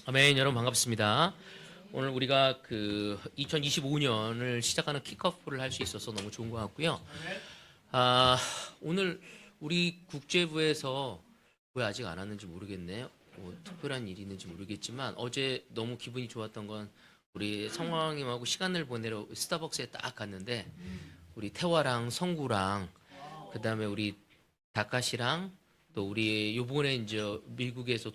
아멘. 여러분 반갑습니다. 오늘 우리가 그 2025년을 시작하는 킥오프를 할 수 있어서 너무 좋은 것 같고요. 오늘 우리 국제부에서 왜 아직 안 왔는지 모르겠네요. 뭐 특별한 일이 있는지 모르겠지만 어제 너무 기분이 좋았던 건 우리 성황님하고 시간을 보내러 스타벅스에 딱 갔는데 우리 태화랑 성구랑 그다음에 우리 다카시랑 또 우리 요번에 이제 미국에서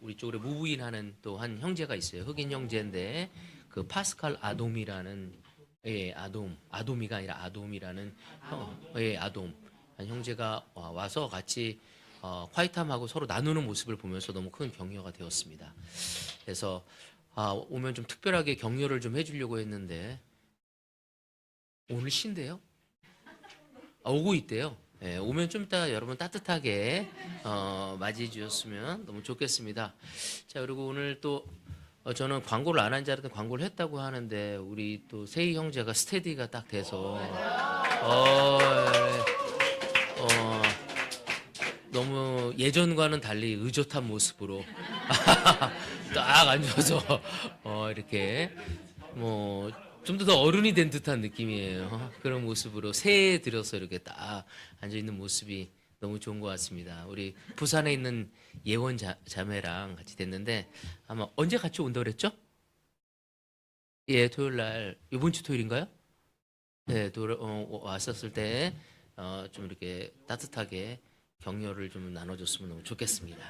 우리 쪽으로 무부인하는 또 한 형제가 있어요. 흑인 형제인데 그 파스칼 아돔이라는 아돔이가 아니라 아돔이라는 아돔 한 형제가 와서 같이 콰이탐하고 서로 나누는 모습을 보면서 너무 큰 격려가 되었습니다. 그래서 오면 좀 특별하게 격려를 좀 해주려고 했는데 오늘 쉰대요. 오고 있대요. 네, 오면 좀 이따 여러분 따뜻하게 맞이해 주셨으면 너무 좋겠습니다. 자, 그리고 오늘 또 저는 광고를 안 한 줄 알았는데 광고를 했다고 하는데 우리 또 세희 형제가 스테디가 딱 돼서 너무 예전과는 달리 의젓한 모습으로 딱 앉아서 이렇게 뭐 좀 더 어른이 된 듯한 느낌이에요. 그런 모습으로 새해 들어서 이렇게 딱 앉아있는 모습이 너무 좋은 것 같습니다. 우리 부산에 있는 예원 자매랑 같이 됐는데 아마 언제 같이 온다고 그랬죠? 예, 토요일 날, 이번 주 토요일인가요? 네, 왔었을 때 좀 이렇게 따뜻하게 격려를 좀 나눠줬으면 너무 좋겠습니다.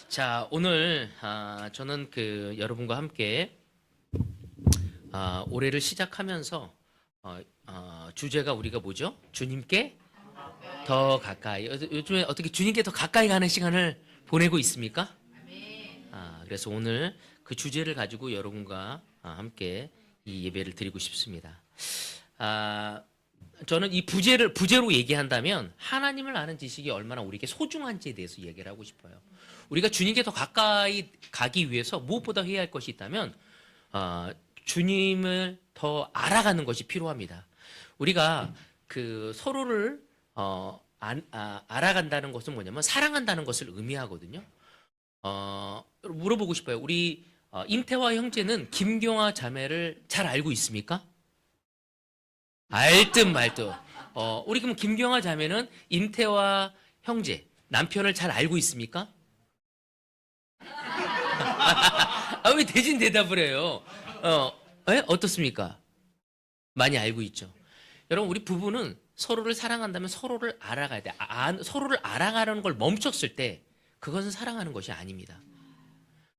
자, 오늘 저는 그 여러분과 함께 올해를 시작하면서 주제가 우리가 뭐죠? 주님께 더 가까이. 요즘에 어떻게 주님께 더 가까이 가는 시간을 보내고 있습니까? 그래서 오늘 그 주제를 가지고 여러분과 함께 이 예배를 드리고 싶습니다. 저는 이 부제로 얘기한다면 하나님을 아는 지식이 얼마나 우리에게 소중한지에 대해서 얘기를 하고 싶어요. 우리가 주님께 더 가까이 가기 위해서 무엇보다 해야 할 것이 있다면 주님을 더 알아가는 것이 필요합니다. 우리가 그 서로를 알아간다는 것은 뭐냐면 사랑한다는 것을 의미하거든요. 물어보고 싶어요. 우리 임태화 형제는 김경아 자매를 잘 알고 있습니까? 알듯 말듯. 우리 그럼 김경아 자매는 임태화 형제 남편을 잘 알고 있습니까? 왜 대신 대답을 해요? 어떻습니까? 많이 알고 있죠. 여러분, 우리 부부는 서로를 사랑한다면 서로를 알아가야 돼. 서로를 알아가는 걸 멈췄을 때 그것은 사랑하는 것이 아닙니다.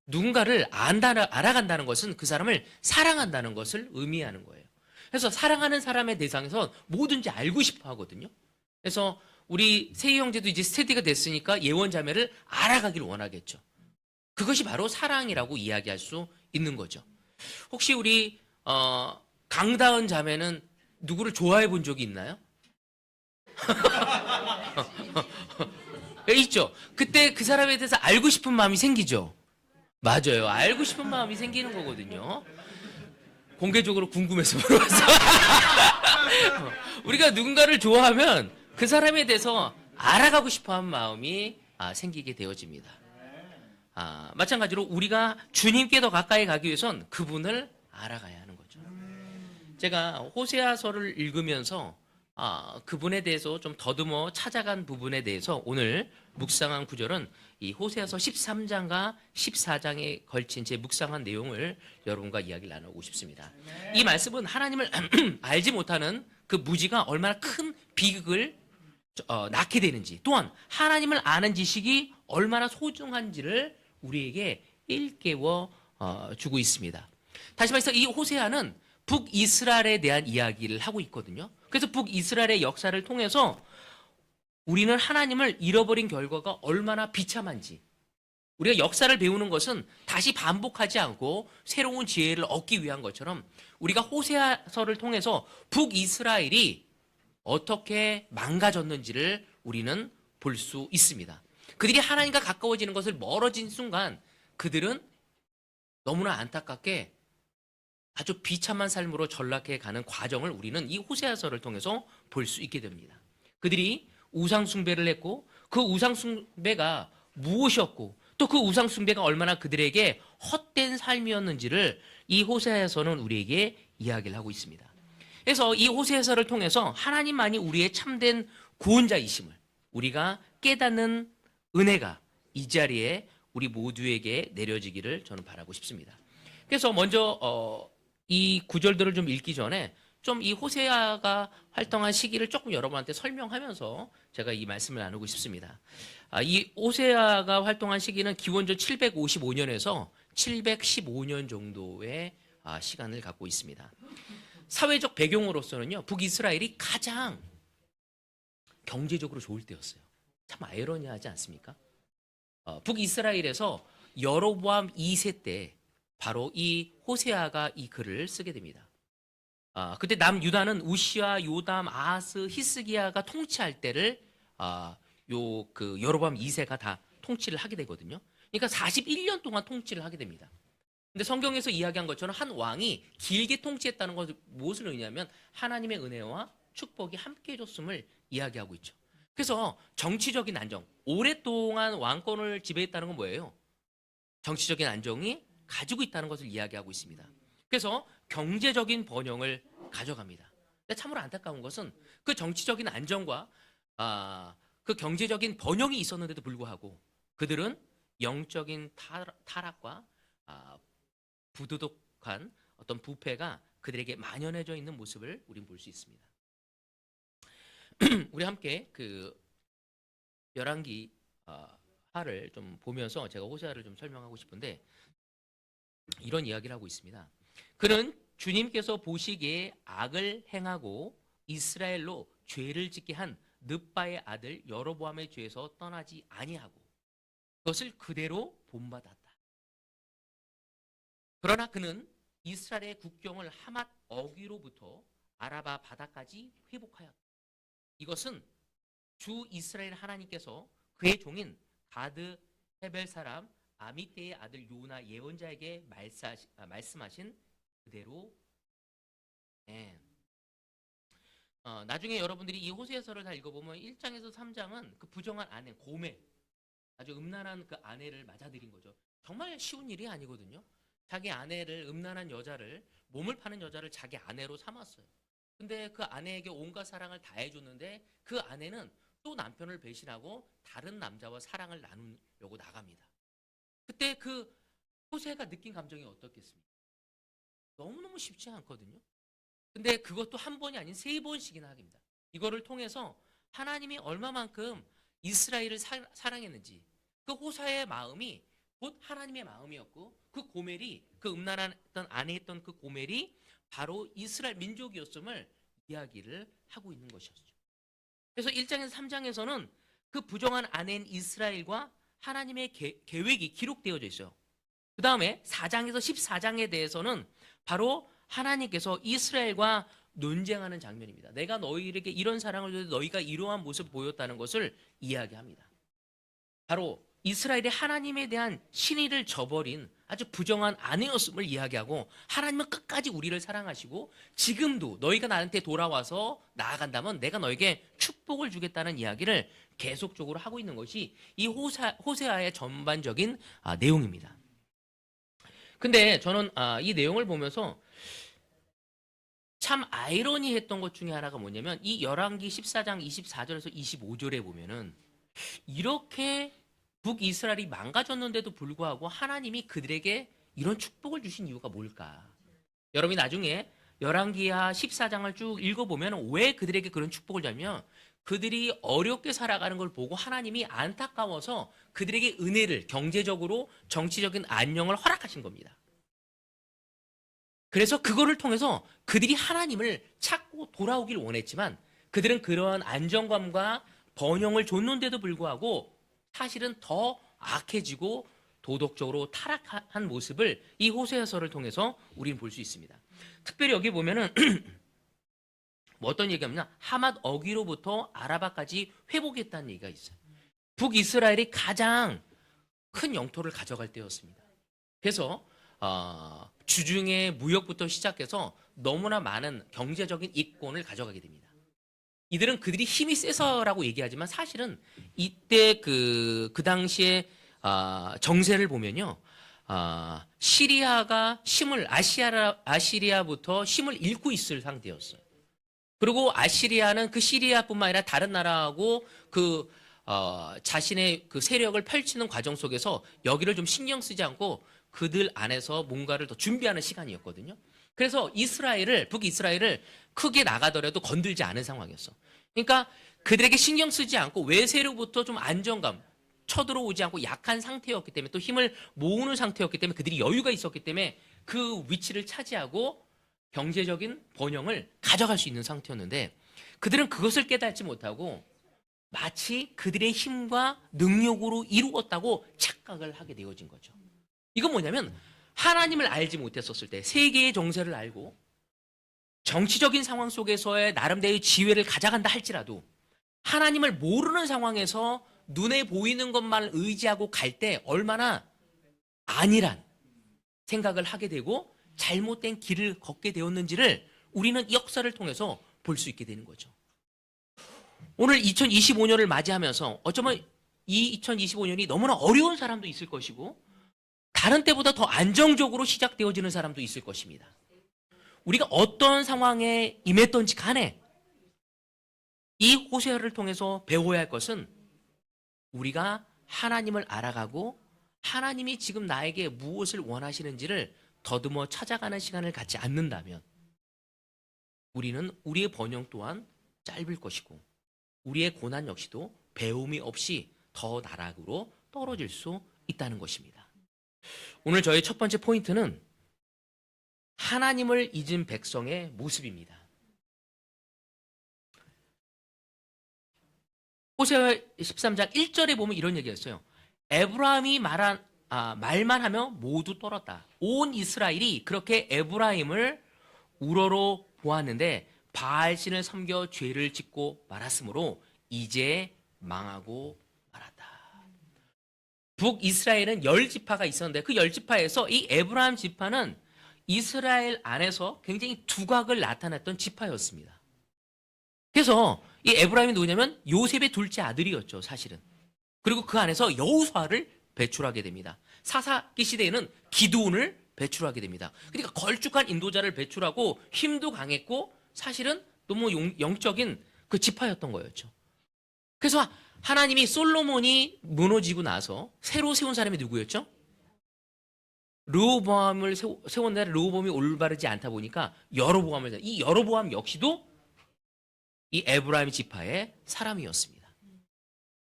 누군가를 알아간다는 것은 그 사람을 사랑한다는 것을 의미하는 거예요. 그래서 사랑하는 사람의 대상에서 뭐든지 알고 싶어 하거든요. 그래서 우리 세희 형제도 이제 스테디가 됐으니까 예원 자매를 알아가기를 원하겠죠. 그것이 바로 사랑이라고 이야기할 수 있는 거죠. 혹시 우리 강다은 자매는 누구를 좋아해 본 적이 있나요? 있죠. 그때 그 사람에 대해서 알고 싶은 마음이 생기죠. 맞아요. 알고 싶은 마음이 생기는 거거든요. 공개적으로 궁금해서 물어봤어. 우리가 누군가를 좋아하면 그 사람에 대해서 알아가고 싶어하는 마음이 생기게 되어집니다. 마찬가지로 우리가 주님께 더 가까이 가기 위해선 그분을 알아가야 하는 거죠. 제가 호세아서를 읽으면서 그분에 대해서 좀 더듬어 찾아간 부분에 대해서 오늘 묵상한 구절은 이 호세아서 13장과 14장에 걸친 제 묵상한 내용을 여러분과 이야기를 나누고 싶습니다. 이 말씀은 하나님을 알지 못하는 그 무지가 얼마나 큰 비극을 낳게 되는지, 또한 하나님을 아는 지식이 얼마나 소중한지를 우리에게 일깨워 주고 있습니다. 다시 말해서 이 호세아는 북이스라엘에 대한 이야기를 하고 있거든요. 그래서 북이스라엘의 역사를 통해서 우리는 하나님을 잃어버린 결과가 얼마나 비참한지, 우리가 역사를 배우는 것은 다시 반복하지 않고 새로운 지혜를 얻기 위한 것처럼 우리가 호세아서를 통해서 북이스라엘이 어떻게 망가졌는지를 우리는 볼 수 있습니다. 그들이 하나님과 가까워지는 것을 멀어진 순간 그들은 너무나 안타깝게 아주 비참한 삶으로 전락해 가는 과정을 우리는 이 호세아서를 통해서 볼 수 있게 됩니다. 그들이 우상 숭배를 했고 그 우상 숭배가 무엇이었고 또 그 우상 숭배가 얼마나 그들에게 헛된 삶이었는지를 이 호세아서는 우리에게 이야기를 하고 있습니다. 그래서 이 호세아서를 통해서 하나님만이 우리의 참된 구원자이심을 우리가 깨닫는 은혜가 이 자리에 우리 모두에게 내려지기를 저는 바라고 싶습니다. 그래서 먼저 이 구절들을 좀 읽기 전에 좀 이 호세아가 활동한 시기를 조금 여러분한테 설명하면서 제가 이 말씀을 나누고 싶습니다. 이 호세아가 활동한 시기는 기원전 755년에서 715년 정도의 시간을 갖고 있습니다. 사회적 배경으로서는요, 북이스라엘이 가장 경제적으로 좋을 때였어요. 참 아이러니하지 않습니까? 북이스라엘에서 여로보암 2세 때 바로 이 호세아가 이 글을 쓰게 됩니다. 그때 남유다는 우시아, 요담, 아하스, 히스기야가 통치할 때를 여로보암 2세가 다 통치를 하게 되거든요. 그러니까 41년 동안 통치를 하게 됩니다. 근데 성경에서 이야기한 것처럼 한 왕이 길게 통치했다는 것을 무엇을 의미하면 하나님의 은혜와 축복이 함께 해줬음을 이야기하고 있죠. 그래서 정치적인 안정, 오랫동안 왕권을 지배했다는 건 뭐예요? 정치적인 안정이 가지고 있다는 것을 이야기하고 있습니다. 그래서 경제적인 번영을 가져갑니다. 근데 참으로 안타까운 것은 그 정치적인 안정과 그 경제적인 번영이 있었는데도 불구하고 그들은 영적인 타락과 부도덕한 어떤 부패가 그들에게 만연해져 있는 모습을 우리는 볼 수 있습니다. 우리 함께 그 열왕기 하를 좀 보면서 제가 호세아를 좀 설명하고 싶은데 이런 이야기를 하고 있습니다. 그는 주님께서 보시기에 악을 행하고 이스라엘로 죄를 짓게 한 느바의 아들 여로보암의 죄에서 떠나지 아니하고 그것을 그대로 본받았다. 그러나 그는 이스라엘의 국경을 하맛 어귀로부터 아라바 바다까지 회복하였다. 이것은 주 이스라엘 하나님께서 그의 종인 가드 헤벨 사람 아미떼의 아들 요나 예언자에게 말씀하신 그대로. 나중에 여러분들이 이 호세아서를 다 읽어보면 1장에서 3장은 그 부정한 아내 고멜, 아주 음란한 그 아내를 맞아들인 거죠. 정말 쉬운 일이 아니거든요. 자기 아내를, 음란한 여자를, 몸을 파는 여자를 자기 아내로 삼았어요. 근데 그 아내에게 온갖 사랑을 다 해줬는데 그 아내는 또 남편을 배신하고 다른 남자와 사랑을 나누려고 나갑니다. 그때 그 호세가 느낀 감정이 어떻겠습니까? 너무너무 쉽지 않거든요. 근데 그것도 한 번이 아닌 3번씩이나 하깁니다. 이거를 통해서 하나님이 얼마만큼 이스라엘을 사랑했는지, 그 호사의 마음이 곧 하나님의 마음이었고, 그 고멜이, 그 음란한 아내였던 그 고멜이 바로 이스라엘 민족이었음을 이야기를 하고 있는 것이었죠. 그래서 1장에서 3장에서는 그 부정한 아내인 이스라엘과 하나님의 계획이 기록되어져 있어요. 그 다음에 4장에서 14장에 대해서는 바로 하나님께서 이스라엘과 논쟁하는 장면입니다. 내가 너희에게 이런 사랑을 줬는데 너희가 이러한 모습을 보였다는 것을 이야기합니다. 바로 이스라엘이 하나님에 대한 신의를 저버린 아주 부정한 아내였음을 이야기하고, 하나님은 끝까지 우리를 사랑하시고 지금도 너희가 나한테 돌아와서 나아간다면 내가 너에게 축복을 주겠다는 이야기를 계속적으로 하고 있는 것이 이 호세아의 전반적인 내용입니다. 근데 저는 이 내용을 보면서 참 아이러니했던 것 중에 하나가 뭐냐면, 이 열왕기 14장 24절에서 25절에 보면은 이렇게 북이스라엘이 망가졌는데도 불구하고 하나님이 그들에게 이런 축복을 주신 이유가 뭘까? 여러분이 나중에 열왕기하 14장을 쭉 읽어보면 왜 그들에게 그런 축복을 주냐면, 그들이 어렵게 살아가는 걸 보고 하나님이 안타까워서 그들에게 은혜를, 경제적으로 정치적인 안녕을 허락하신 겁니다. 그래서 그거를 통해서 그들이 하나님을 찾고 돌아오길 원했지만 그들은 그러한 안정감과 번영을 줬는데도 불구하고 사실은 더 악해지고 도덕적으로 타락한 모습을 이 호세아서를 통해서 우리는 볼 수 있습니다. 특별히 여기 보면은 뭐 어떤 얘기냐면 하맛 어귀로부터 아라바까지 회복했다는 얘기가 있어요. 북이스라엘이 가장 큰 영토를 가져갈 때였습니다. 그래서 주중의 무역부터 시작해서 너무나 많은 경제적인 이권을 가져가게 됩니다. 이들은 그들이 힘이 세서라고 얘기하지만 사실은 이때 그 당시에 정세를 보면요. 시리아가 아시리아부터 힘을 잃고 있을 상태였어요. 그리고 아시리아는 그 시리아뿐만 아니라 다른 나라하고 자신의 그 세력을 펼치는 과정 속에서 여기를 좀 신경 쓰지 않고 그들 안에서 뭔가를 더 준비하는 시간이었거든요. 그래서 북이스라엘을 크게 나가더라도 건들지 않은 상황이었어. 그러니까 그들에게 신경 쓰지 않고 외세로부터 좀 안정감, 쳐들어오지 않고 약한 상태였기 때문에 또 힘을 모으는 상태였기 때문에 그들이 여유가 있었기 때문에 그 위치를 차지하고 경제적인 번영을 가져갈 수 있는 상태였는데 그들은 그것을 깨닫지 못하고 마치 그들의 힘과 능력으로 이루었다고 착각을 하게 되어진 거죠. 이건 뭐냐면 하나님을 알지 못했었을 때 세계의 정세를 알고 정치적인 상황 속에서의 나름대로의 지혜를 가져간다 할지라도 하나님을 모르는 상황에서 눈에 보이는 것만 의지하고 갈 때 얼마나 안일한 생각을 하게 되고 잘못된 길을 걷게 되었는지를 우리는 이 역사를 통해서 볼 수 있게 되는 거죠. 오늘 2025년을 맞이하면서 어쩌면 이 2025년이 너무나 어려운 사람도 있을 것이고 다른 때보다 더 안정적으로 시작되어지는 사람도 있을 것입니다. 우리가 어떤 상황에 임했던지 간에 이 호세아를 통해서 배워야 할 것은 우리가 하나님을 알아가고 하나님이 지금 나에게 무엇을 원하시는지를 더듬어 찾아가는 시간을 갖지 않는다면 우리는 우리의 번영 또한 짧을 것이고 우리의 고난 역시도 배움이 없이 더 나락으로 떨어질 수 있다는 것입니다. 오늘 저의 첫 번째 포인트는 하나님을 잊은 백성의 모습입니다. 호세아 13장 1절에 보면 이런 얘기였어요. 에브라임이 말만 하며 모두 떨었다. 온 이스라엘이 그렇게 에브라임을 우러러 보았는데 바알신을 섬겨 죄를 짓고 말았으므로 이제 망하고 말았다. 북이스라엘은 10지파가 있었는데 그 10지파에서 이 에브라임 지파는 이스라엘 안에서 굉장히 두각을 나타냈던 지파였습니다. 그래서 이 에브라임이 누구냐면 요셉의 둘째 아들이었죠, 사실은. 그리고 그 안에서 여호수아를 배출하게 됩니다. 사사기 시대에는 기드온을 배출하게 됩니다. 그러니까 걸쭉한 인도자를 배출하고 힘도 강했고 사실은 너무 영적인 그 지파였던 거였죠. 그래서 하나님이 솔로몬이 무너지고 나서 새로 세운 사람이 누구였죠? 르호보암을 세웠는데 르호보암이 올바르지 않다 보니까 여로보암을 이 여로보암 역시도 이 에브라임 지파의 사람이었습니다.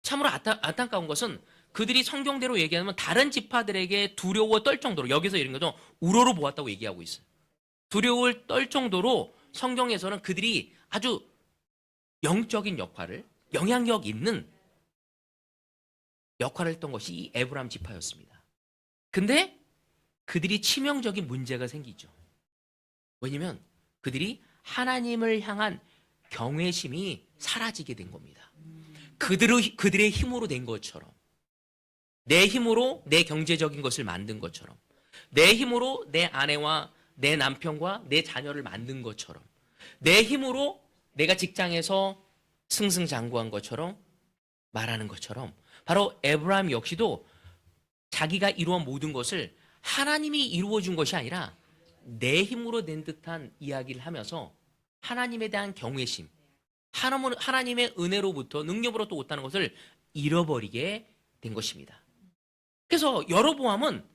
참으로 안타까운 것은 그들이 성경대로 얘기하면 다른 지파들에게 두려워 떨 정도로 여기서 이런 거죠. 우러러 보았다고 얘기하고 있어요. 두려움을 떨 정도로 성경에서는 그들이 아주 영적인 역할을 영향력 있는 역할을 했던 것이 이 에브라임 지파였습니다. 근데 그들이 치명적인 문제가 생기죠. 왜냐면 그들이 하나님을 향한 경외심이 사라지게 된 겁니다. 그들의 힘으로 된 것처럼 내 힘으로 내 경제적인 것을 만든 것처럼 내 힘으로 내 아내와 내 남편과 내 자녀를 만든 것처럼 내 힘으로 내가 직장에서 승승장구한 것처럼 말하는 것처럼 바로 에브라임 역시도 자기가 이루한 모든 것을 하나님이 이루어준 것이 아니라 내 힘으로 낸 듯한 이야기를 하면서 하나님에 대한 경외심, 하나님의 은혜로부터 능력으로부터 왔다는 것을 잃어버리게 된 것입니다. 그래서 여로보암은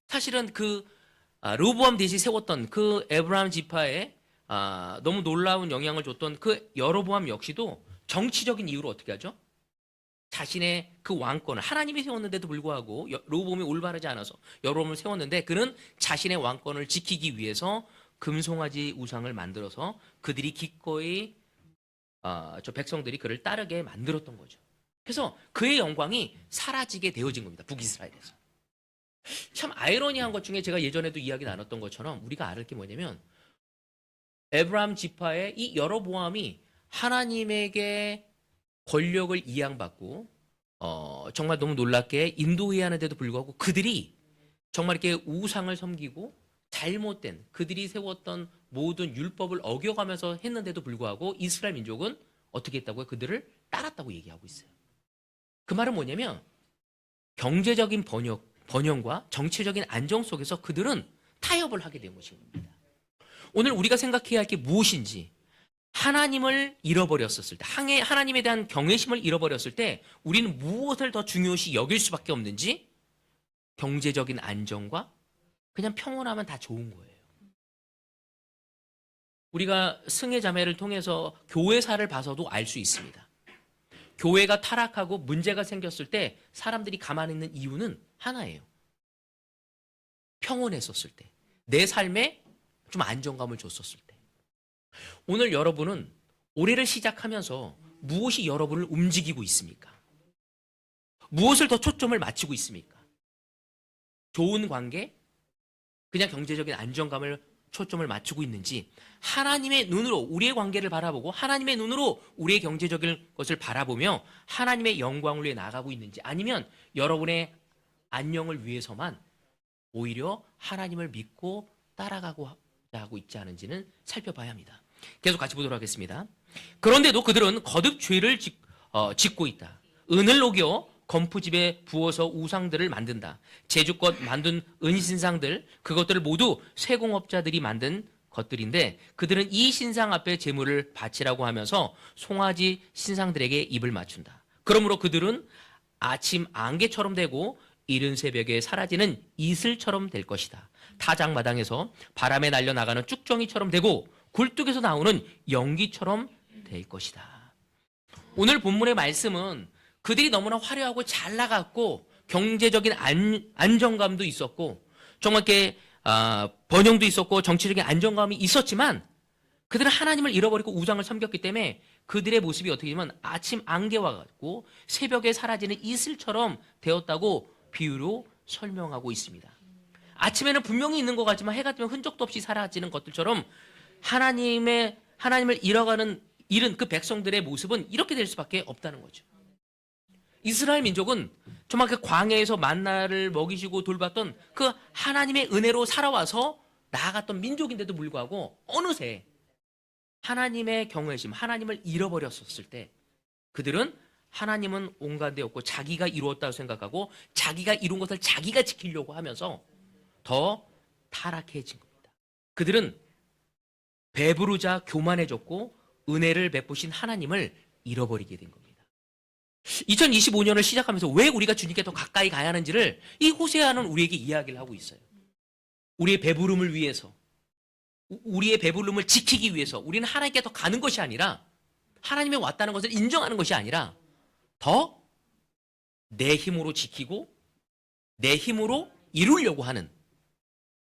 사실은 르호보암 대신 세웠던 그 에브라임 지파에 너무 놀라운 영향을 줬던 그 여로보암 역시도 정치적인 이유로 어떻게 하죠? 자신의 그 왕권을 하나님이 세웠는데도 불구하고 르호보암이 올바르지 않아서 여로보암을 세웠는데 그는 자신의 왕권을 지키기 위해서 금송아지 우상을 만들어서 그들이 기꺼이 저 백성들이 그를 따르게 만들었던 거죠. 그래서 그의 영광이 사라지게 되어진 겁니다. 북이스라엘에서. 참 아이러니한 것 중에 제가 예전에도 이야기 나눴던 것처럼 우리가 알을 게 뭐냐면 에브라임 지파의 이 여로보암이 하나님에게 권력을 이양받고 정말 너무 놀랍게 인도해야 하는데도 불구하고 그들이 정말 이렇게 우상을 섬기고 잘못된 그들이 세웠던 모든 율법을 어겨가면서 했는데도 불구하고 이스라엘 민족은 어떻게 했다고요? 그들을 따랐다고 얘기하고 있어요. 그 말은 뭐냐면 경제적인 번영과 정치적인 안정 속에서 그들은 타협을 하게 된 것인 겁니다. 오늘 우리가 생각해야 할 게 무엇인지, 하나님을 잃어버렸었을 때, 하나님에 대한 경외심을 잃어버렸을 때 우리는 무엇을 더 중요시 여길 수밖에 없는지, 경제적인 안정과 그냥 평온하면 다 좋은 거예요. 우리가 승혜 자매를 통해서 교회사를 봐서도 알 수 있습니다. 교회가 타락하고 문제가 생겼을 때 사람들이 가만히 있는 이유는 하나예요. 평온했었을 때, 내 삶에 좀 안정감을 줬었을 때. 오늘 여러분은 올해를 시작하면서 무엇이 여러분을 움직이고 있습니까? 무엇을 더 초점을 맞추고 있습니까? 좋은 관계? 그냥 경제적인 안정감을 초점을 맞추고 있는지, 하나님의 눈으로 우리의 관계를 바라보고 하나님의 눈으로 우리의 경제적인 것을 바라보며 하나님의 영광을 위해 나가고 있는지, 아니면 여러분의 안녕을 위해서만 오히려 하나님을 믿고 따라가고 하고 있지 않은지는 살펴봐야 합니다. 계속 같이 보도록 하겠습니다. 그런데도 그들은 거듭 죄를 짓고 있다. 은을 녹여 건프집에 부어서 우상들을 만든다. 제주껏 만든 은신상들, 그것들을 모두 세공업자들이 만든 것들인데 그들은 이 신상 앞에 제물을 바치라고 하면서 송아지 신상들에게 입을 맞춘다. 그러므로 그들은 아침 안개처럼 되고 이른 새벽에 사라지는 이슬처럼 될 것이다. 타작마당에서 바람에 날려나가는 쭉정이처럼 되고 굴뚝에서 나오는 연기처럼 될 것이다. 오늘 본문의 말씀은 그들이 너무나 화려하고 잘 나갔고 경제적인 안정감도 있었고 정말 이렇게 번영도 있었고 정치적인 안정감이 있었지만 그들은 하나님을 잃어버리고 우상을 섬겼기 때문에 그들의 모습이 어떻게 되면 아침 안개와 같고 새벽에 사라지는 이슬처럼 되었다고 비유로 설명하고 있습니다. 아침에는 분명히 있는 것 같지만 해가 뜨면 흔적도 없이 사라지는 것들처럼 하나님을 잃은 그 백성들의 모습은 이렇게 될 수밖에 없다는 거죠. 이스라엘 민족은 정말 그 광야에서 만나를 먹이시고 돌봤던 그 하나님의 은혜로 살아와서 나아갔던 민족인데도 불구하고 어느새 하나님의 경외심, 하나님을 잃어버렸었을 때 그들은 하나님은 온갖 데 없고 자기가 이루었다고 생각하고 자기가 이룬 것을 자기가 지키려고 하면서 더 타락해진 겁니다. 그들은 배부르자 교만해졌고 은혜를 베푸신 하나님을 잃어버리게 된 겁니다. 2025년을 시작하면서 왜 우리가 주님께 더 가까이 가야 하는지를 이 호세아는 우리에게 이야기를 하고 있어요. 우리의 배부름을 위해서, 우리의 배부름을 지키기 위해서 우리는 하나님께 더 가는 것이 아니라 하나님의 왔다는 것을 인정하는 것이 아니라 더 내 힘으로 지키고 내 힘으로 이루려고 하는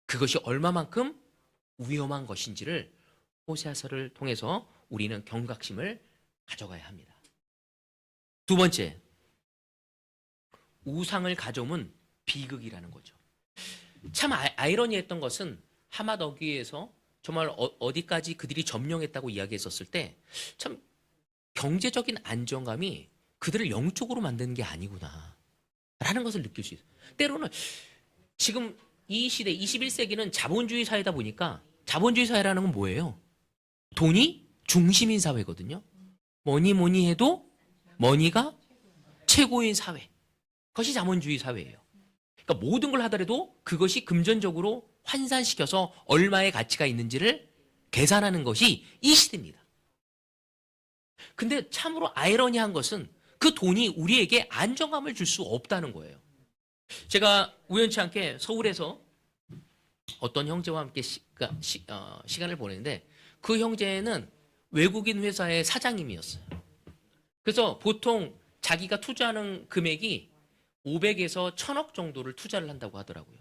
그것이 얼마만큼 위험한 것인지를 호세아서를 통해서 우리는 경각심을 가져가야 합니다. 두 번째, 우상을 가져오면 비극이라는 거죠. 참 아이러니했던 것은 하맛어귀에서 정말 어디까지 그들이 점령했다고 이야기했었을 때 참 경제적인 안정감이 그들을 영적으로 만드는 게 아니구나 라는 것을 느낄 수 있어요. 때로는 지금 이 시대 21세기는 자본주의 사회다 보니까 자본주의 사회라는 건 뭐예요? 돈이 중심인 사회거든요. 뭐니 해도 머니가 최고인 사회. 그것이 자본주의 사회예요. 그러니까 모든 걸 하더라도 그것이 금전적으로 환산시켜서 얼마의 가치가 있는지를 계산하는 것이 이 시대입니다. 근데 참으로 아이러니한 것은 그 돈이 우리에게 안정감을 줄 수 없다는 거예요. 제가 우연치 않게 서울에서 어떤 형제와 함께 시간을 보냈는데 그 형제는 외국인 회사의 사장님이었어요. 그래서 보통 자기가 투자하는 금액이 500에서 1000억 정도를 투자를 한다고 하더라고요.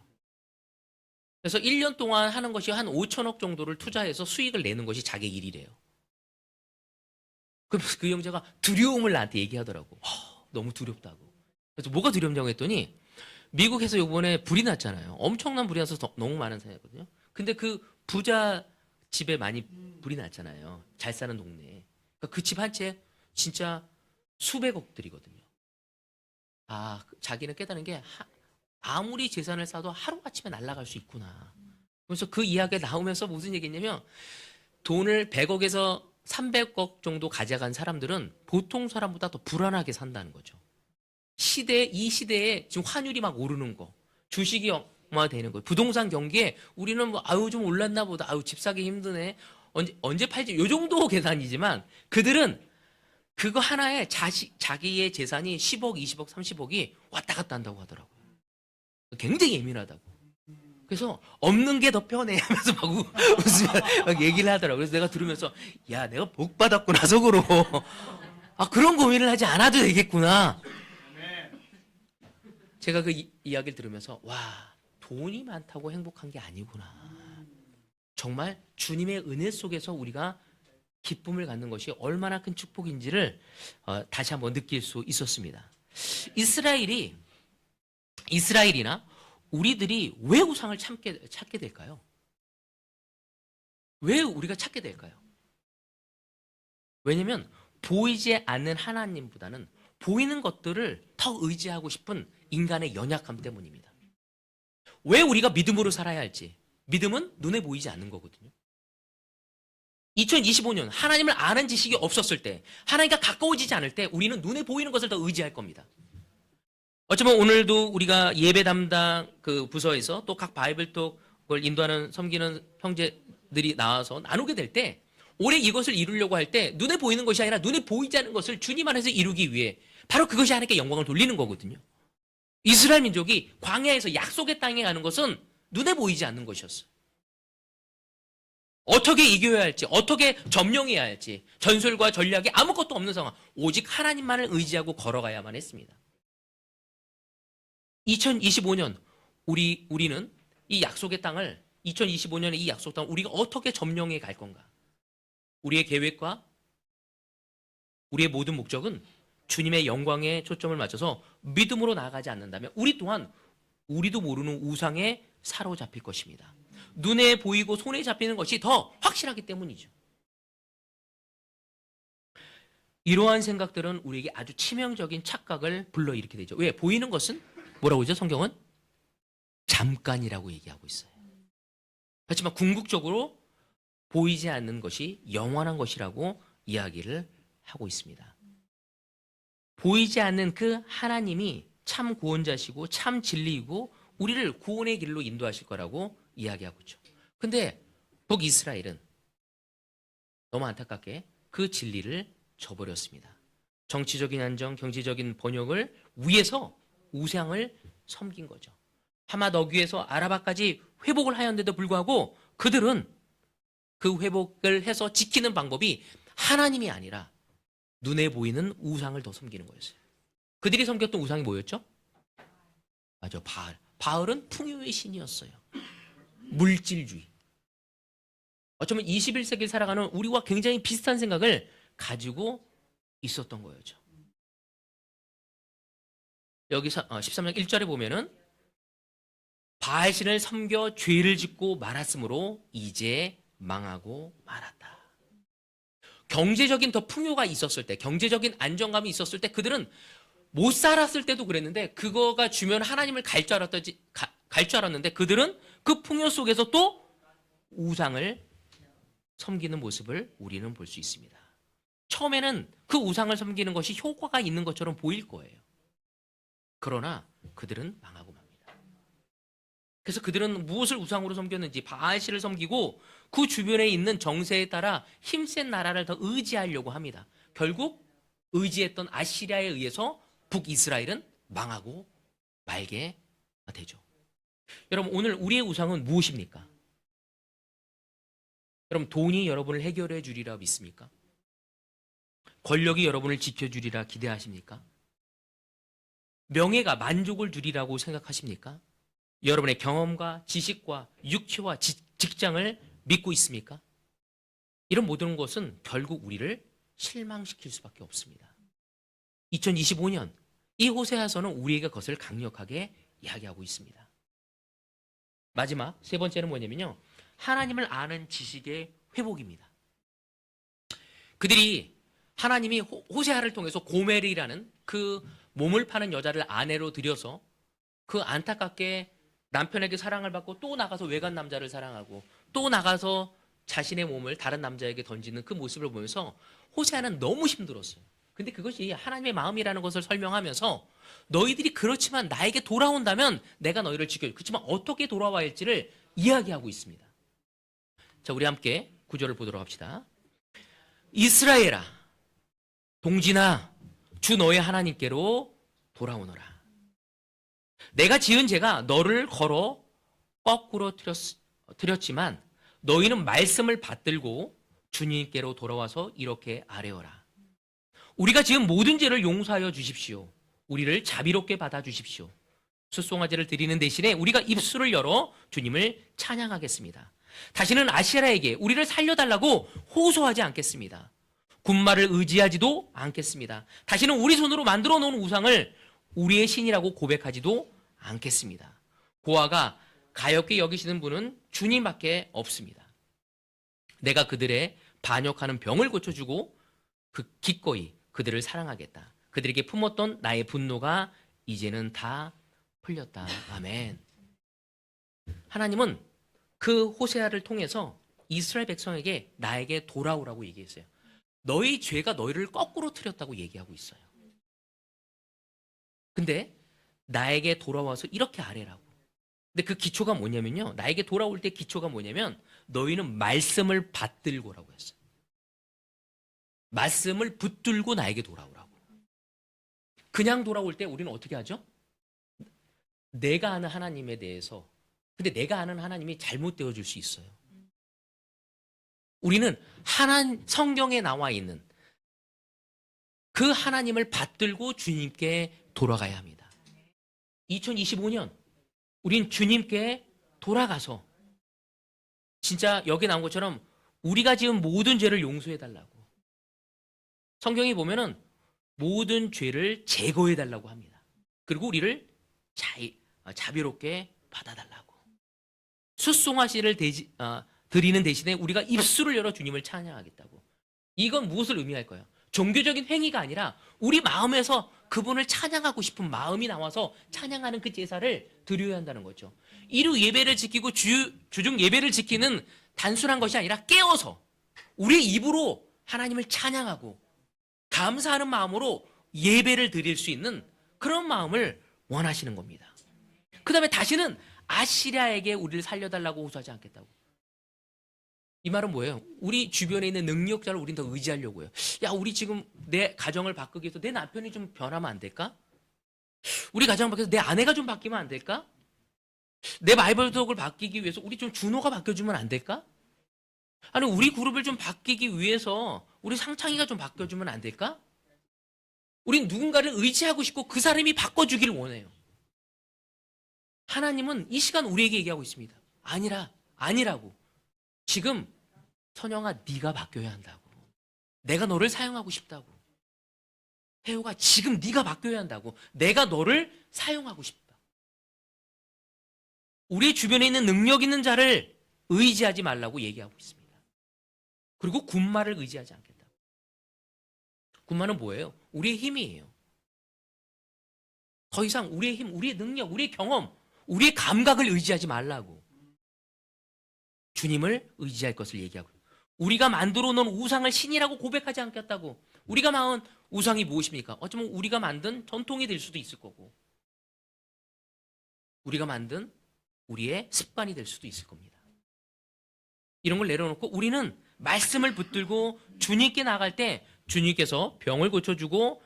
그래서 1년 동안 하는 것이 한 5천억 정도를 투자해서 수익을 내는 것이 자기 일이래요. 그래서 그 형제가 두려움을 나한테 얘기하더라고. 너무 두렵다고. 그래서 뭐가 두렵냐고 했더니 미국에서 이번에 불이 났잖아요. 엄청난 불이 나서 너무 많은 사회거든요. 근데 그 부자 집에 많이 불이 났잖아요. 잘 사는 동네에. 그 집 한 채 진짜 수백억들이거든요. 자기는 깨달은 게 아무리 재산을 쌓아도 하루아침에 날아갈 수 있구나. 그래서 그 이야기가 나오면서 무슨 얘기냐면 돈을 100억에서 300억 정도 가져간 사람들은 보통 사람보다 더 불안하게 산다는 거죠. 이 시대에 지금 환율이 막 오르는 거, 주식이 되는 거예요. 부동산 경기에 우리는 뭐 아유 좀 올랐나 보다. 아유 집 사기 힘드네. 언제 팔지? 요 정도 계산이지만 그들은 그거 하나에 자기의 재산이 10억, 20억, 30억이 왔다 갔다 한다고 하더라고요. 굉장히 예민하다고. 그래서 없는 게 더 편해 하면서 막 웃으며 막 얘기를 하더라고요. 그래서 내가 들으면서 야, 내가 복 받았구나 속으로. 아, 그런 고민을 하지 않아도 되겠구나. 제가 그 이야기를 들으면서 와, 돈이 많다고 행복한 게 아니구나. 정말 주님의 은혜 속에서 우리가 기쁨을 갖는 것이 얼마나 큰 축복인지를 다시 한번 느낄 수 있었습니다. 이스라엘이나 우리들이 왜 우상을 찾게 될까요? 왜 우리가 찾게 될까요? 왜냐하면 보이지 않는 하나님보다는 보이는 것들을 더 의지하고 싶은 인간의 연약함 때문입니다. 왜 우리가 믿음으로 살아야 할지. 믿음은 눈에 보이지 않는 거거든요. 2025년 하나님을 아는 지식이 없었을 때, 하나님과 가까워지지 않을 때 우리는 눈에 보이는 것을 더 의지할 겁니다. 어쩌면 오늘도 우리가 예배 담당 그 부서에서 또 각 바이블톡 그걸 인도하는 섬기는 형제들이 나와서 나누게 될 때 올해 이것을 이루려고 할 때 눈에 보이는 것이 아니라 눈에 보이지 않는 것을 주님 안에서 이루기 위해 바로 그것이 하나님께 영광을 돌리는 거거든요. 이스라엘 민족이 광야에서 약속의 땅에 가는 것은 눈에 보이지 않는 것이었어요. 어떻게 이겨야 할지, 어떻게 점령해야 할지, 전술과 전략이 아무것도 없는 상황, 오직 하나님만을 의지하고 걸어가야만 했습니다. 2025년 우리는 이 약속의 땅을 2025년에 이 약속 땅을 우리가 어떻게 점령해 갈 건가? 우리의 계획과 우리의 모든 목적은 주님의 영광에 초점을 맞춰서 믿음으로 나아가지 않는다면 우리 또한 우리도 모르는 우상에 사로잡힐 것입니다. 눈에 보이고 손에 잡히는 것이 더 확실하기 때문이죠. 이러한 생각들은 우리에게 아주 치명적인 착각을 불러일으키게 되죠. 왜? 보이는 것은 뭐라고 하죠? 성경은 잠깐이라고 얘기하고 있어요. 하지만 궁극적으로 보이지 않는 것이 영원한 것이라고 이야기를 하고 있습니다. 보이지 않는 그 하나님이 참 구원자시고 참 진리이고 우리를 구원의 길로 인도하실 거라고 이야기하고 있죠. 근데 북이스라엘은 너무 안타깝게 그 진리를 저버렸습니다. 정치적인 안정, 경제적인 번영을 위해서 우상을 섬긴 거죠. 하맛 어귀에서 아라바까지 회복을 하였는데도 불구하고 그들은 그 회복을 해서 지키는 방법이 하나님이 아니라 눈에 보이는 우상을 더 섬기는 거였어요. 그들이 섬겼던 우상이 뭐였죠? 맞아, 바알. 바알은 풍요의 신이었어요. 물질주의. 어쩌면 21세기를 살아가는 우리와 굉장히 비슷한 생각을 가지고 있었던 거였죠. 여기서 13장 1절에 보면은 바알신을 섬겨 죄를 짓고 말았으므로 이제 망하고 말았다. 경제적인 더 풍요가 있었을 때, 경제적인 안정감이 있었을 때 그들은 못 살았을 때도 그랬는데 그거가 주면 하나님을 갈 줄 알았는데 그들은 그 풍요 속에서 또 우상을 섬기는 모습을 우리는 볼 수 있습니다. 처음에는 그 우상을 섬기는 것이 효과가 있는 것처럼 보일 거예요. 그러나 그들은 망하고 맙니다. 그래서 그들은 무엇을 우상으로 섬겼는지 바알신을 섬기고 그 주변에 있는 정세에 따라 힘센 나라를 더 의지하려고 합니다. 결국 의지했던 아시리아에 의해서 북이스라엘은 망하고 말게 되죠. 여러분, 오늘 우리의 우상은 무엇입니까? 여러분, 돈이 여러분을 해결해 주리라 믿습니까? 권력이 여러분을 지켜주리라 기대하십니까? 명예가 만족을 주리라고 생각하십니까? 여러분의 경험과 지식과 육체와 직장을 믿고 있습니까? 이런 모든 것은 결국 우리를 실망시킬 수밖에 없습니다. 2025년 이 호세아서는 우리에게 그것을 강력하게 이야기하고 있습니다. 마지막 세 번째는 뭐냐면요, 하나님을 아는 지식의 회복입니다. 그들이 하나님이 호세아를 통해서 고멜이라는 그 몸을 파는 여자를 아내로 들여서 그 안타깝게 남편에게 사랑을 받고 또 나가서 외간 남자를 사랑하고 또 나가서 자신의 몸을 다른 남자에게 던지는 그 모습을 보면서 호세아는 너무 힘들었어요. 근데 그것이 하나님의 마음이라는 것을 설명하면서 너희들이 그렇지만 나에게 돌아온다면 내가 너희를 지켜줄. 그렇지만 어떻게 돌아와야 할지를 이야기하고 있습니다. 자, 우리 함께 구절을 보도록 합시다. 이스라엘아, 동진아, 주 너의 하나님께로 돌아오너라. 내가 지은 죄가 너를 걸어 거꾸로 틀었지만 너희는 말씀을 받들고 주님께로 돌아와서 이렇게 아뢰어라. 우리가 지은 모든 죄를 용서하여 주십시오. 우리를 자비롭게 받아주십시오. 숫송아지를 드리는 대신에 우리가 입술을 열어 주님을 찬양하겠습니다. 다시는 아세라에게 우리를 살려달라고 호소하지 않겠습니다. 군마를 의지하지도 않겠습니다. 다시는 우리 손으로 만들어 놓은 우상을 우리의 신이라고 고백하지도 않겠습니다. 고아가 가엾게 여기시는 분은 주님밖에 없습니다. 내가 그들의 반역하는 병을 고쳐주고 기꺼이 그들을 사랑하겠다. 그들에게 품었던 나의 분노가 이제는 다 풀렸다. 아멘. 하나님은 그 호세아를 통해서 이스라엘 백성에게 나에게 돌아오라고 얘기했어요. 너희 죄가 너희를 거꾸로 틀었다고 얘기하고 있어요. 근데 나에게 돌아와서 이렇게 아뢰라고. 근데 그 기초가 뭐냐면요. 나에게 돌아올 때 기초가 뭐냐면 너희는 말씀을 받들고라고 했어요. 말씀을 붙들고 나에게 돌아오라고. 그냥 돌아올 때 우리는 어떻게 하죠? 내가 아는 하나님에 대해서, 근데 내가 아는 하나님이 잘못되어질 수 있어요. 우리는 성경에 나와 있는 그 하나님을 받들고 주님께 돌아가야 합니다. 2025년 우린 주님께 돌아가서 진짜 여기 나온 것처럼 우리가 지은 모든 죄를 용서해달라고. 성경에 보면은 모든 죄를 제거해달라고 합니다. 그리고 우리를 자비롭게 받아달라고. 숫송아지를 드리는 대신에 우리가 입술을 열어 주님을 찬양하겠다고. 이건 무엇을 의미할까요? 종교적인 행위가 아니라 우리 마음에서 그분을 찬양하고 싶은 마음이 나와서 찬양하는 그 제사를 드려야 한다는 거죠. 이루 예배를 지키고 주중 예배를 지키는 단순한 것이 아니라 깨어서 우리의 입으로 하나님을 찬양하고 감사하는 마음으로 예배를 드릴 수 있는 그런 마음을 원하시는 겁니다. 그 다음에 다시는 아시리아에게 우리를 살려달라고 호소하지 않겠다고. 이 말은 뭐예요? 우리 주변에 있는 능력자를 우린 더 의지하려고요. 야, 우리 지금 내 가정을 바꾸기 위해서 내 남편이 좀 변하면 안 될까? 우리 가정을 바뀌어서 내 아내가 좀 바뀌면 안 될까? 내 말벌독을 바뀌기 위해서 우리 좀 준호가 바뀌어주면 안 될까? 아니, 우리 그룹을 좀 바뀌기 위해서 우리 상창이가 좀 바뀌어주면 안 될까? 우린 누군가를 의지하고 싶고 그 사람이 바꿔주기를 원해요. 하나님은 이 시간 우리에게 얘기하고 있습니다. 아니라고. 지금 선영아, 네가 바뀌어야 한다고. 내가 너를 사용하고 싶다고. 태호가 지금 네가 바뀌어야 한다고. 내가 너를 사용하고 싶다. 우리 주변에 있는 능력 있는 자를 의지하지 말라고 얘기하고 있습니다. 그리고 군마를 의지하지 않겠다. 군마는 뭐예요? 우리의 힘이에요. 더 이상 우리의 힘, 우리의 능력, 우리의 경험, 우리의 감각을 의지하지 말라고. 주님을 의지할 것을 얘기하고, 우리가 만들어 놓은 우상을 신이라고 고백하지 않겠다고. 우리가 만든 우상이 무엇입니까? 어쩌면 우리가 만든 전통이 될 수도 있을 거고, 우리가 만든 우리의 습관이 될 수도 있을 겁니다. 이런 걸 내려놓고 우리는 말씀을 붙들고 주님께 나갈 때 주님께서 병을 고쳐주고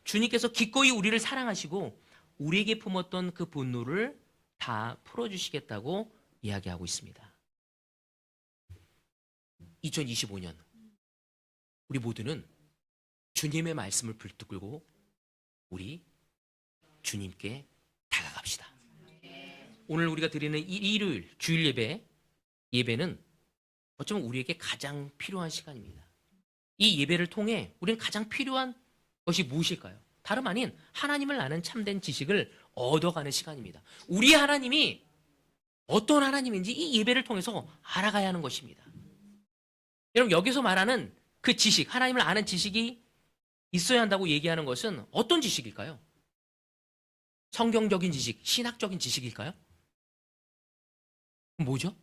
주님께서 기꺼이 우리를 사랑하시고 우리에게 품었던 그 분노를 다 풀어주시겠다고 이야기하고 있습니다. 2025년 우리 모두는 주님의 말씀을 붙들고 우리 주님께 다가갑시다. 오늘 우리가 드리는 일요일 주일 예배는 어쩌면 우리에게 가장 필요한 시간입니다. 이 예배를 통해 우리는 가장 필요한 것이 무엇일까요? 다름 아닌 하나님을 아는 참된 지식을 얻어가는 시간입니다. 우리 하나님이 어떤 하나님인지 이 예배를 통해서 알아가야 하는 것입니다. 여러분, 여기서 말하는 그 지식, 하나님을 아는 지식이 있어야 한다고 얘기하는 것은 어떤 지식일까요? 성경적인 지식, 신학적인 지식일까요? 뭐죠?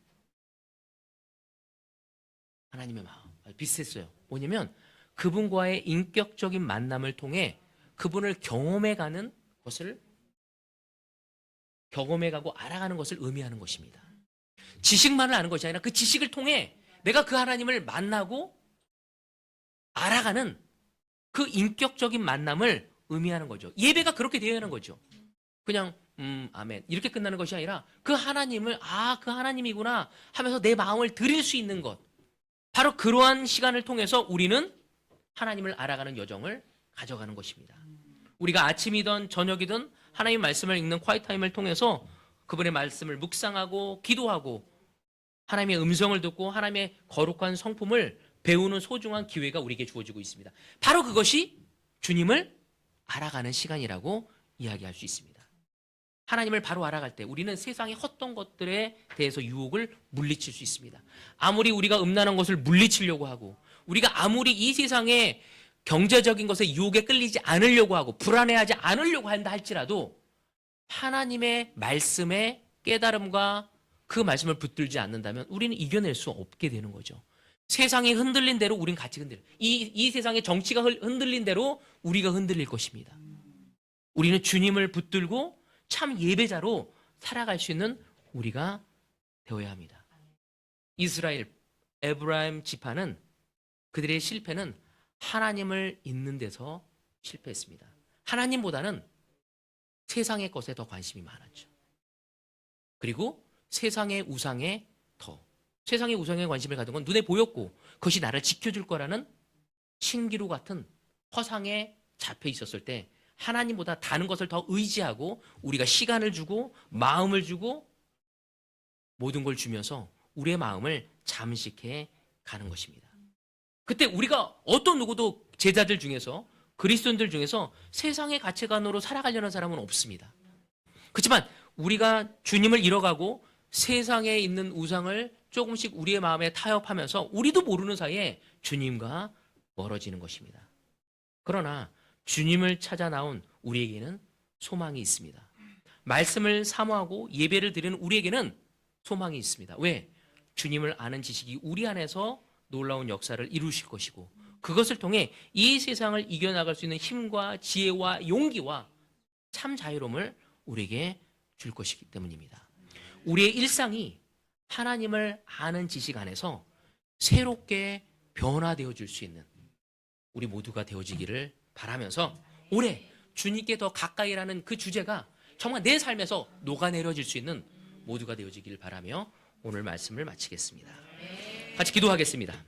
하나님의 마음. 비슷했어요. 뭐냐면 그분과의 인격적인 만남을 통해 그분을 경험해가는 것을 경험해가고 알아가는 것을 의미하는 것입니다. 지식만을 아는 것이 아니라 그 지식을 통해 내가 그 하나님을 만나고 알아가는 그 인격적인 만남을 의미하는 거죠. 예배가 그렇게 되어야 하는 거죠. 그냥 아멘 이렇게 끝나는 것이 아니라 그 하나님을 그 하나님이구나 하면서 내 마음을 드릴 수 있는 것, 바로 그러한 시간을 통해서 우리는 하나님을 알아가는 여정을 가져가는 것입니다. 우리가 아침이든 저녁이든 하나님 말씀을 읽는 콰이트 타임을 통해서 그분의 말씀을 묵상하고 기도하고 하나님의 음성을 듣고 하나님의 거룩한 성품을 배우는 소중한 기회가 우리에게 주어지고 있습니다. 바로 그것이 주님을 알아가는 시간이라고 이야기할 수 있습니다. 하나님을 바로 알아갈 때 우리는 세상의 헛된 것들에 대해서 유혹을 물리칠 수 있습니다. 아무리 우리가 음란한 것을 물리치려고 하고 우리가 아무리 이 세상의 경제적인 것에 유혹에 끌리지 않으려고 하고 불안해하지 않으려고 한다 할지라도 하나님의 말씀의 깨달음과 그 말씀을 붙들지 않는다면 우리는 이겨낼 수 없게 되는 거죠. 세상이 흔들린 대로 우린 같이 흔들려. 이 세상의 정치가 흔들린 대로 우리가 흔들릴 것입니다. 우리는 주님을 붙들고 참 예배자로 살아갈 수 있는 우리가 되어야 합니다. 이스라엘, 에브라임 지파는 그들의 실패는 하나님을 잊는 데서 실패했습니다. 하나님보다는 세상의 것에 더 관심이 많았죠. 그리고 세상의 우상에 세상의 우상에 관심을 가진 건 눈에 보였고 그것이 나를 지켜줄 거라는 신기루 같은 허상에 잡혀 있었을 때 하나님보다 다른 것을 더 의지하고 우리가 시간을 주고 마음을 주고 모든 걸 주면서 우리의 마음을 잠식해 가는 것입니다. 그때 우리가 어떤 누구도 제자들 중에서 그리스도인들 중에서 세상의 가치관으로 살아가려는 사람은 없습니다. 그렇지만 우리가 주님을 잃어가고 세상에 있는 우상을 조금씩 우리의 마음에 타협하면서 우리도 모르는 사이에 주님과 멀어지는 것입니다. 그러나 주님을 찾아 나온 우리에게는 소망이 있습니다. 말씀을 사모하고 예배를 드리는 우리에게는 소망이 있습니다. 왜? 주님을 아는 지식이 우리 안에서 놀라운 역사를 이루실 것이고 그것을 통해 이 세상을 이겨나갈 수 있는 힘과 지혜와 용기와 참 자유로움을 우리에게 줄 것이기 때문입니다. 우리의 일상이 하나님을 아는 지식 안에서 새롭게 변화되어 줄 수 있는 우리 모두가 되어지기를 바라면서 올해 주님께 더 가까이라는 그 주제가 정말 내 삶에서 녹아내려질 수 있는 모두가 되어지기를 바라며 오늘 말씀을 마치겠습니다. 같이 기도하겠습니다.